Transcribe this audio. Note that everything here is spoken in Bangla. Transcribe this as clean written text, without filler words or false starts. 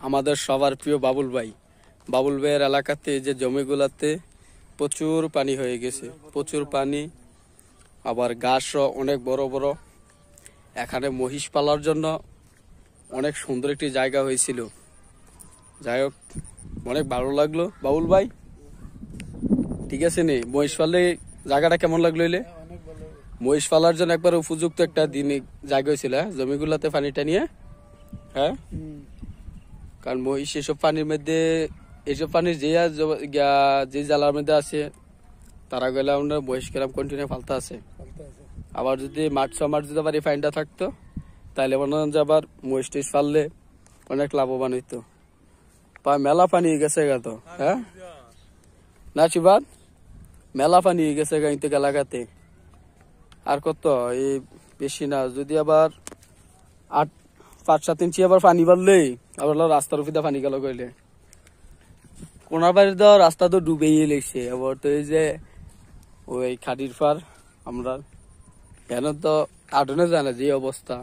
আমাদের সবার প্রিয় বাবুল ভাইয়ের এলাকাতে যে জমিগুলাতে প্রচুর পানি হয়ে গেছে, প্রচুর পানি, আবার গাছও অনেক বড় বড়। এখানে মহিষ পালার জন্য অনেক সুন্দর একটি জায়গা হয়েছিল। যাই হোক, অনেক ভালো লাগলো বাবুল ভাই। ঠিক আছে নি, মহিষ পালে জায়গাটা কেমন লাগলো? এলে মহিষ পালার জন্য একবার উপযুক্ত একটা দিন জায়গা হয়েছিল জমিগুলাতে পানিটা নিয়ে। হ্যাঁ, কারণ মহিষ এসব পানির মধ্যে, এইসব পানির যে জালার মধ্যে আছে তারা গেলে আমরা মহিষ গেলাম কন্টিনিউ ফালতে আছে। আবার যদি মাঠ যদি আবার এই ফাইনটা থাকতো তাহলে মনে হয় যে আবার মহিষ টিস ফাললে অনেক লাভবান হইতো। মেলা পানি গেছে গা তো। হ্যাঁ না শিবাদ, মেলা পানি গেছে গা ইনতে এলাকাতে। আর কত এই বেশি না, যদি আবার 5-7 ইঞ্চি আবার পানি বাড়লেই আবার রাস্তার উপরে পানি গেল কইলে কোনার বাড়ির তো রাস্তা তো ডুবেই লেগছে। আবার তো এই যে ওই খাটির পার আমরা কেন তো আটনে যায় না যে অবস্থা।